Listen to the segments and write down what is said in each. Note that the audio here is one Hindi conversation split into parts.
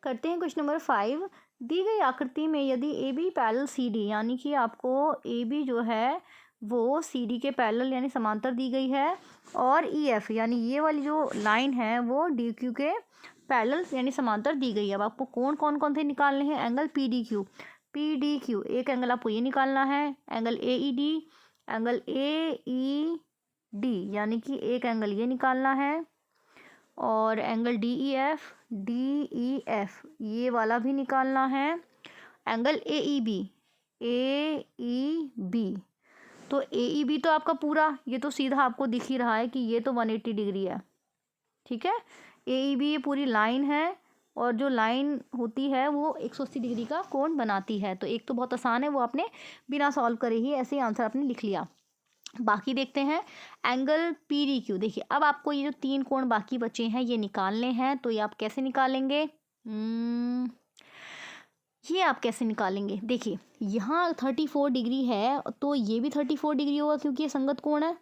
करते हैं क्वेश्चन नंबर 5। दी गई आकृति में यदि A B parallel C D, यानी कि आपको ए बी जो है वो सी डी के पैरेलल यानी समांतर दी गई है, और ई एफ यानी ये वाली जो लाइन है वो डी क्यू के पैरेलल यानी समांतर दी गई है। अब आपको कौन कौन से निकालने हैं? एंगल पी डी क्यू, एक एंगल आपको ये निकालना है, angle A E D, angle A E D यानी कि एक एंगल ये निकालना है, और एंगल डी ई एफ ये वाला भी निकालना है, एंगल ए ई बी। तो ए ई बी तो आपका पूरा, ये तो सीधा आपको दिख ही रहा है कि ये तो 180 डिग्री है, ठीक है। ए ई बी ये पूरी लाइन है, और जो लाइन होती है वो 180 डिग्री का कोण बनाती है। तो एक तो बहुत आसान है, वो आपने बिना सॉल्व करे ही ऐसे ही आंसर आपने लिख लिया। बाकी देखते हैं एंगल पी डी क्यू। देखिए अब आपको ये जो 3 कोण बाकी बचे हैं ये निकालने हैं, तो ये आप कैसे निकालेंगे? ये आप कैसे निकालेंगे? देखिए यहाँ 34 डिग्री है, तो ये भी 34 डिग्री होगा क्योंकि ये संगत कोण है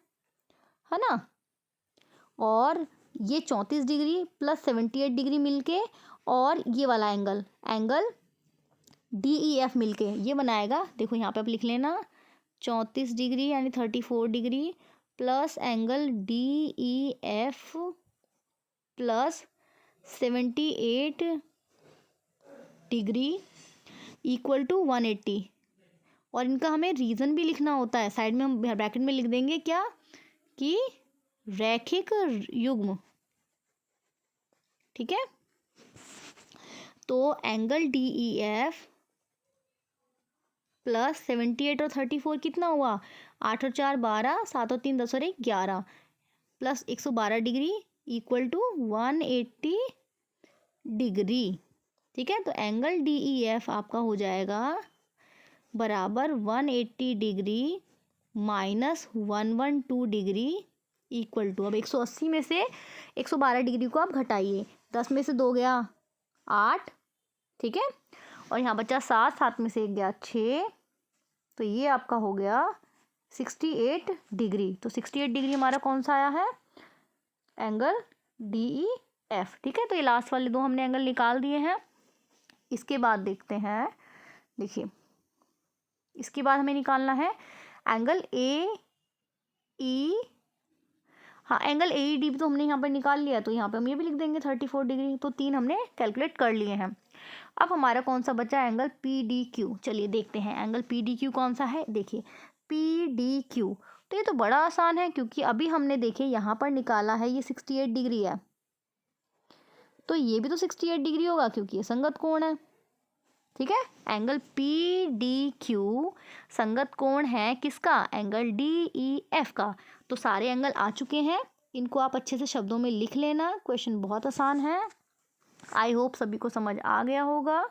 ना। और ये 34 डिग्री प्लस 78 डिग्री मिलके, और ये वाला एंगल डी ई एफ मिलके ये बनाएगा। देखो यहाँ पे आप लिख लेना 34 डिग्री यानी 34 degree plus angle D E F plus 78 degree equal to 180। और इनका हमें रीज़न भी लिखना होता है, साइड में हम ब्रैकेट में लिख देंगे क्या कि रैखिक युग्म, ठीक है। तो angle D E F plus 78 और 34 कितना हुआ? 8 और 4 12, 7 और 3 10 और 1 11 plus 112 degree equal to 180 degree, ठीक है। तो एंगल डी ई एफ आपका हो जाएगा बराबर 180 degree minus 112 degree equal to, अब 180 में से 112 डिग्री को आप घटाइए, 10 में से 2 गया 8, ठीक है, और यहाँ बचा 7, 7 में से 1 गया 6, तो ये आपका हो गया 68 डिग्री। तो 68 डिग्री हमारा कौन सा आया है? एंगल डी ई एफ, ठीक है। तो ये लास्ट वाले 2 हमने एंगल निकाल दिए हैं। इसके बाद देखते हैं, देखिए इसके बाद हमें निकालना है एंगल ए ई, हाँ एंगल ए ई डी भी तो हमने यहाँ पर निकाल लिया, तो यहाँ पे हम ये भी लिख देंगे 34 डिग्री। तो 3 हमने कैलकुलेट कर लिए हैं। अब हमारा कौन सा बचा? Angle P D Q. चलिए देखते हैं एंगल पी डी क्यू कौन सा है। देखिए पी डी क्यू, तो ये तो बड़ा आसान है क्योंकि अभी हमने देखिए यहाँ पर निकाला है ये 68 डिग्री है, तो ये भी तो 68 डिग्री होगा क्योंकि ये संगत कोण है, ठीक है। एंगल पी डी क्यू संगत कोण है किसका? एंगल डी ई एफ का। तो सारे एंगल आ चुके हैं, इनको आप अच्छे से शब्दों में लिख लेना। क्वेश्चन बहुत आसान है, आई होप सभी को समझ आ गया होगा।